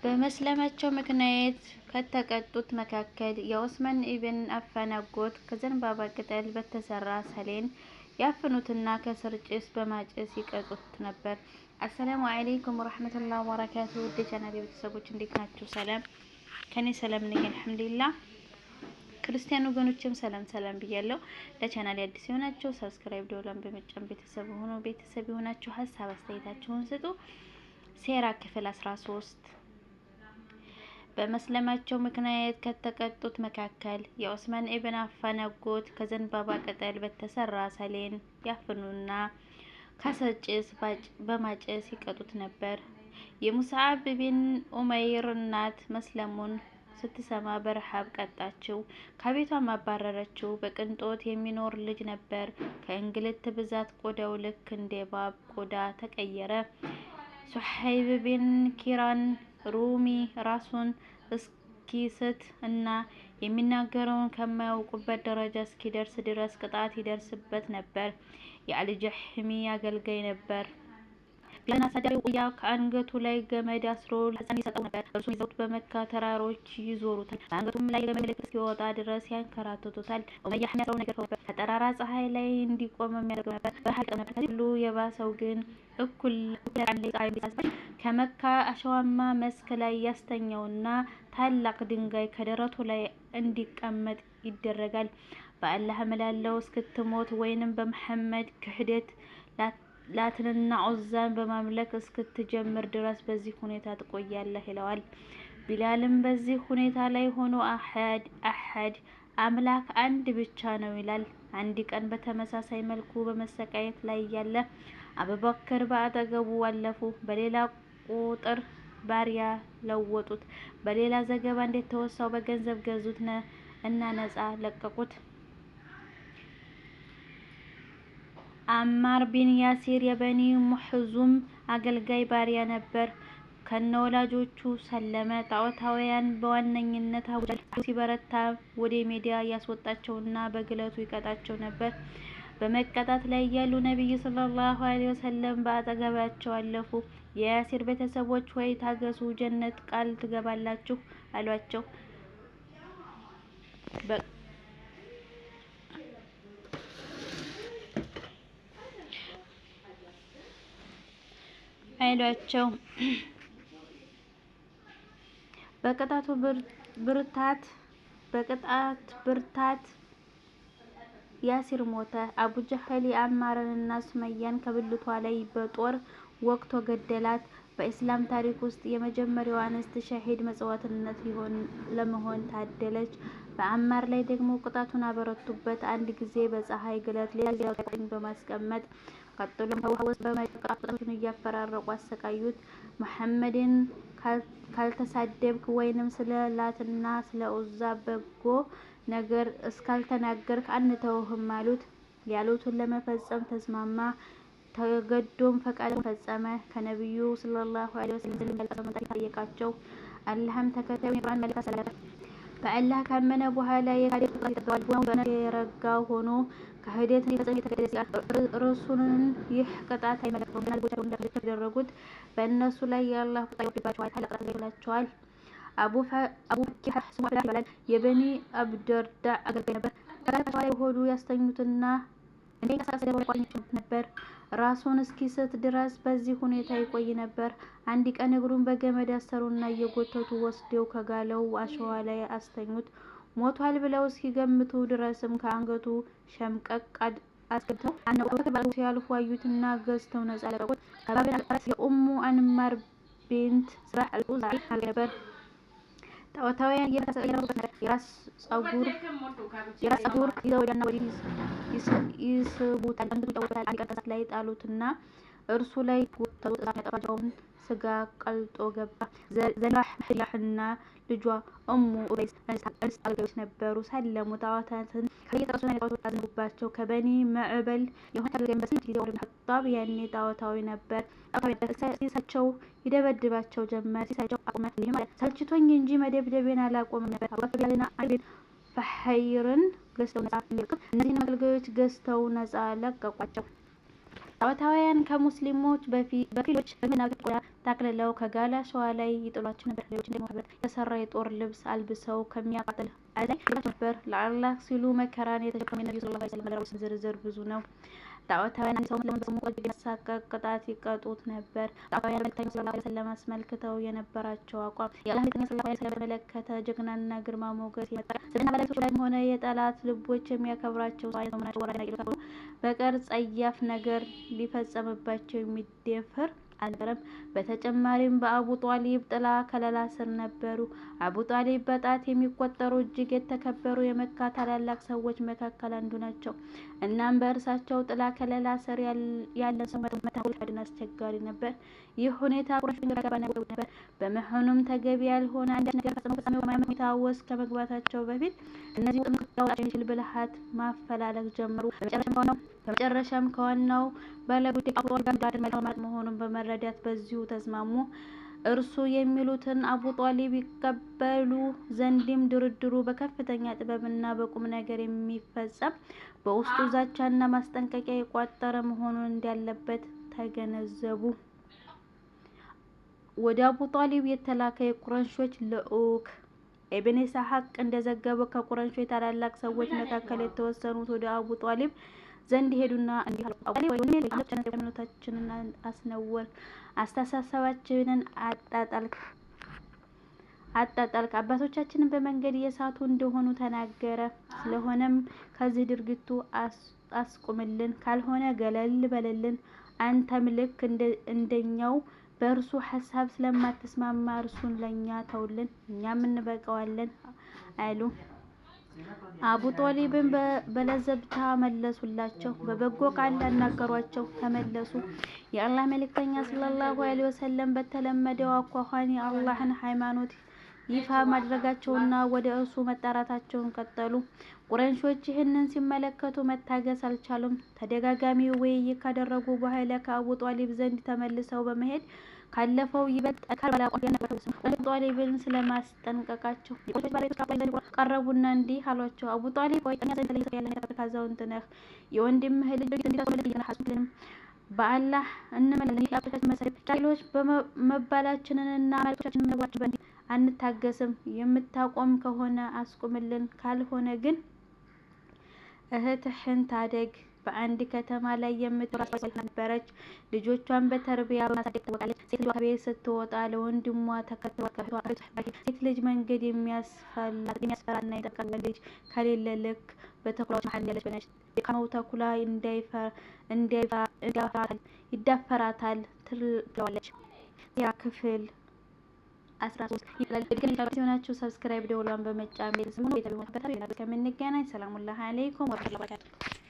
በመስለማቸው ምክንያት ከተቀጡት መካከል የዑስማን ኢብን አፋን አጎት ከዘንባባ ቅጠል በተሰራ ሰሌን ያፍኑትና ከስር ጭስ በማጨስ ይቀጡት ነበር። አሰላሙ አለይኩም ወራህመቱላሂ ወበረካቱ። ውድ ቻናሌ ቤተሰቦች እንዴት ናችሁ? ሰላም ከኔ ሰላም ነኝ አልሐምዱሊላህ። ክርስቲያን ወገኖችም ሰላም ብያለሁ። ለቻናሌ አዲስ የሆናችሁ ሰብስክራይብ ደወሉን በመጫን ቤተሰብ ሆኖ ቤተሰብ የሆናችሁ ሀሳብ አስተያየታችሁን ስጡ። ሴራ ክፍል 13 በመስለማቸው ምክንያት ከተቀጡት መካከል የዑስማን ኢብን አፋን አጎት ከዘንባባ ቅጠል በተሰራ ሰሌን ያፍኑና ከስር ጭስ በማጨስ ይቀጡት ነበር። የሙስዓብ ቢን ኡመይር እናት መስለሙን ስትሰማ በረሃብ ቀጣችው፣ ከቤቷ ማባረረችው። በቅንጦት የሚኖር ልጅ ነበር። ከእንግልት ብዛት ቆዳው ልክ እንደ እባብ ቆዳ ተቀየረ። ሱሐይብ ቢን ኪራን ሩሚ ራሱን እስኪስት እና የሚናገረውን ከማያውቁበት ደረጃ እስኪደርስ ድረስ ቅጣት ይደርስበት ነበር። የአልጀህሚ አገልጋይ ነበር። ቢላልን አሳዳሪው ኡያ ከአንገቱ ላይ ገመድ አስሮ ለሕፃን ይሰጠው ነበር። እርሱን ይዘውት በመካ ተራሮች ይዞሩታል። በአንገቱም ላይ ገመድ ምልክት እስኪወጣ ድረስ ያንከራትቱታል። ኡመያ የሚያስረው ነገር ተወበት። ከጠራራ ፀሐይ ላይ እንዲቆም የሚያደርገው ነበር። በረሃ ይቀጠው ነበር። ከዚህ ሁሉ የባሰው ግን እኩል ቀን ላይ ፀሐይ እንዲሳሳት ከመካ አሸዋማ መስክ ላይ ያስተኛውና ታላቅ ድንጋይ ከደረቱ ላይ እንዲቀመጥ ይደረጋል። በአላህ እምላለሁ እስክትሞት ወይንም በመሐመድ ክህደት ላትንና ዑዛን በማምለክ እስክትጀምር ድረስ በዚህ ሁኔታ ትቆያለህ ይለዋል። ቢላልም በዚህ ሁኔታ ላይ ሆኖ አሐድ አምላክ አንድ ብቻ ነው ይላል። አንድ ቀን በተመሳሳይ መልኩ በመሰቃየት ላይ ያለ አቡበክር በአጠገቡ አለፉ። በሌላ ቁጥር ባሪያ ለወጡት። በሌላ ዘገባ እንደተወሳው በገንዘብ ገዙት እና ነፃ ለቀቁት። አማር ቢን ያሲር የበኒ ሙሕዙም አገልጋይ ባሪያ ነበር። ከነወላጆቹ ሰለመ። ጣዖታውያን በዋነኝነት አቡጀህል ሲበረታ ወደ ሜዳ ያስወጣቸውና በግለቱ ይቀጣቸው ነበር። በመቀጣት ላይ ያሉ ነብዩ ሰለላሁ ዐለይሂ ወሰለም በአጠገባቸው አለፉ። የያሲር ቤተሰቦች ሆይ ታገሱ፣ ጀነት ቃል ትገባላችሁ አሏቸው። በቅጣት ብርታት ያሲር ሞተ። አቡጀህል የአማርንና ሱመያን ከብልቷ ላይ በጦር ወግቶ ገደላት። በኢስላም ታሪክ ውስጥ የመጀመሪያዋ እንስት ሸሂድ መስዋዕትነት ለመሆን ታደለች። በአማር ላይ ደግሞ ቅጣቱን አበረቱበት። አንድ ጊዜ በፀሐይ ግለት፣ ሌላ ጊዜ በቀኝ በማስቀመጥ ቀጥሎም ከውሃ ውስጥ በመቅጣት ቅጣቱን እያፈራረቁ አሰቃዩት። መሐመድን ካልተሳደብክ ወይንም ስለ ላትና ስለ ዑዛ በጎ ነገር እስካልተናገርክ አንተውህም አሉት። ያሉትን ለመፈጸም ተስማማ። ተገዶም ፈቃዱን ፈጸመ። ከነብዩ ሰለላሁ ዐለይሂ ወሰለም ያልቀረበ ታሪክ ጠየቃቸው። አላህም ተከታዩን የቁርአን መልእክት አስተላለፈ። በአላህ ካመነ በኋላ የካህደት ቅጣት ይጠብቀዋል። ቡናው በእውነት የረጋ ሆኖ ክህደት እንዲፈጽም የተገደደ ሲቀር ርሱንን ይህ ቅጣት አይመለከተውም። ገና ልቦቻቸው እንደተደረጉት በእነሱ ላይ የአላህ ቁጣ ይወርድባቸዋል። ታላቅ ቅጣት ይገድላቸዋል። አቡ ፈኪህ ስሙ ፈላህ ይባላል። የበኒ አብደርዳ አገልጋይ ነበር። ከጋለታቸው ላይ ሆዱ ያስተኙትና እንዳይንቀሳቀስ ያደረጓቸው ነበር። ራሱን እስኪስት ድረስ በዚህ ሁኔታ ይቆይ ነበር። አንድ ቀን እግሩን በገመድ አሰሩና እየጎተቱ ወስደው ከጋለው አሸዋ ላይ አስተኙት። ሞቷል ብለው እስኪገምቱ ድረስም ከአንገቱ ሸምቀቅ አስገብተው አነቁት። ባሉ ሲያልፉ አዩትና ገዝተው ነፃ ለቀቁት። ከባብን አልፈረስ የኡሙ አንማር ቢንት ስራህ አልኡዛዒ አገልጋይ ነበር። ጣዖታውያን እየተሰቀሉበት ነበር። የራስ ጸጉር ይዘው ወዲያና ወዲህ ይስቡታል፣ አንገቱን ይጫወቱበታል። አንድ ቀን ከእሳት ላይ ጣሉትና እርሱ ላይ ጎተቱት። እሳት ያጠፋቸውን ስጋ ቀልጦ ገባ። ዘንባህ መህያህና ልጇ ኡሙ ኡበይስ እንስት አገልጋዮች ነበሩ። ሰለሙ። ጣዖታትን ከየጠቀሱና ጣዖቶች አዘኑባቸው። ከበኒ መዕበል የሆነ አገልጋይ በስንት ጊዜ ዑመር ኢብኑ ኸጣብ ያኔ ጣዖታዊ ነበር። ሲሳቸው ይደበድባቸው ጀመር። ሲሳቸው አቁመ እንዲህ ማለት ሰልችቶኝ እንጂ መደብደቤን አላቆምም ነበር። አቡበክር ቢላልና አሊ ቢን ፈሐይርን ገዝተው ነፃ እንዲለቅቅ እነዚህን አገልጋዮች ገዝተው ነፃ ለቀቋቸው። ጣዖታውያን ከሙስሊሞች በፊሎች በመናገር ቆዳ ታክልለው ከጋላ ሸዋ ላይ ይጥሏቸው ነበር። ሌሎች ደግሞ ከብረት የተሰራ የጦር ልብስ አልብሰው ከሚያቃጥል አላይ ይጥሏቸው ነበር። ለአላህ ሲሉ መከራን የተሸከሙ የነብዩ ሰለላሁ ዐለይሂ ወሰለም ዝርዝር ብዙ ነው። ጣዖታውያን ሰው ለሙስሊሞች በማሳቀቅ ቅጣት ይቀጡት ነበር። ጣዖታውያን መልእክተኛው ሰለላሁ ዐለይሂ ወሰለም አስመልክተው የነበራቸው አቋም የአላህ መልእክተኛ ሰለላሁ ዐለይሂ ወሰለም በተመለከተ ጀግናና ግርማ ሞገስ የመጣ ስለና ባለቤቶች ላይ ሆነ የጠላት ልቦች የሚያከብራቸው ሰው አይተው ምናቸው ወራዳ ይሉታሉ በቀር ጸያፍ ነገር ሊፈጸምባቸው የሚደፍር አልነበረም። በተጨማሪም በአቡ ጧሊብ ጥላ ከለላ ስር ነበሩ። አቡ ጧሊብ በጣት የሚቆጠሩ እጅግ የተከበሩ የመካ ታላላቅ ሰዎች መካከል አንዱ ናቸው። እናም በእርሳቸው ጥላ ከለላ ስር ያለ ሰው መታወቅ አስቸጋሪ ነበር። ይህ ሁኔታ ቁረይሾችን ረጋባና ወደ ነበር። በመሆኑም ተገቢ ያልሆነ አንድ ነገር ፈጽመው በማያመን ሁኔታ ውስጥ ከመግባታቸው በፊት እነዚህ ጥምቀታቸው የሚችል ብልሃት ማፈላለግ ጀመሩ። በመጨረሻም ከዋናው ባለጉዳይ አቡ ጧሊብ ጋር መልካም መሆኑን በመረዳት በዚሁ ተስማሙ። እርሱ የሚሉትን አቡ ጧሊብ ይቀበሉ ዘንድም ድርድሩ በከፍተኛ ጥበብና በቁም ነገር የሚፈጸም በውስጡ ዛቻና ማስጠንቀቂያ የቋጠረ መሆኑን እንዳለበት ተገነዘቡ። ወደ አቡ ጧሊብ የተላከ የቁረይሾች ልዑክ ኢብን ኢስሐቅ እንደዘገበው ከቁረይሾች ታላላቅ ሰዎች መካከል የተወሰኑት ወደ አቡ ጧሊብ ዘንድ ሄዱና እንዲህ አሉ። አቡ ጧሊብ ወይኔ ሃይማኖታችንን አስነወርክ፣ አስተሳሰባችንን አጣጣልክ፣ አባቶቻችንን በመንገድ የሳቱ እንደሆኑ ተናገረ። ስለሆነም ከዚህ ድርጊቱ አስቁምልን፣ ካልሆነ ገለል በልልን። አንተም ልክ እንደኛው በእርሱ ሐሳብ ስለማትስማማ እርሱን ለኛ ተውልን፣ እኛም እንበቀዋለን አሉ። አቡ ጧሊብን በለዘብታ መለሱላቸው። በበጎ ቃል አናገሯቸው፣ ተመለሱ። የአላህ መልእክተኛ ሰለላሁ ዐለይሂ ወሰለም በተለመደው አኳኋን የአላህን ሃይማኖት ይፋ ማድረጋቸውና ወደ እርሱ መጣራታቸውን ቀጠሉ። ቁረይሾች ይህንን ሲመለከቱ መታገስ አልቻሉም። ተደጋጋሚ ውይይት ካደረጉ በኋላ ከአቡ ጧሊብ ዘንድ ተመልሰው በመሄድ ካለፈው ይበልጥ ጠንካራ አቋም የነበረው አቡ ጧሊብን ስለማስጠንቀቃቸው የቁረይሽ ባለቤቶች ከአቡ ጧሊብ ዘንድ ቀረቡና እንዲህ አሏቸው። አቡ ጧሊብ ሆይ እኛ ዘንድ ተለይተህ ያለህ የተከበርክ አዛውንት ነህ። የወንድምህ ልጅ እንዲተወለድ እየነሐሱልንም በአላህ እንመለን። ይህ አባቶቻችን መሰረት ጃሂሎች በመባላችንና መልኮቻችንን መዋችን በእንዲህ አንታገስም። የምታቆም ከሆነ አስቁምልን፣ ካልሆነ ግን እህትህን ታደግ። በአንድ ከተማ ላይ የምትኖር ሷሊህ ነበረች። ልጆቿን በተርቢያ በማሳደግ ትታወቃለች። ሴት ልጇ ከቤት ስትወጣ ለወንድሟ ተከትሏት ከፊቷ ሴት ልጅ መንገድ የሚያስፈራና የጠቃሚ ልጅ ከሌለ ልክ በተኩላዎች መሀል ያለች በነች። የካመው ተኩላ ይዳፈራታል ትለዋለች። ያ ክፍል 13 ይላል። ግን ሲሆናችሁ ሰብስክራይብ ደውሏን በመጫን ቤተሰብ ሁኑ። ቤተሰብ ሆነ ከተባለ ከምንገናኝ ሰላሙላህ አለይኩም ወራህመቱላሂ ወበረካቱ።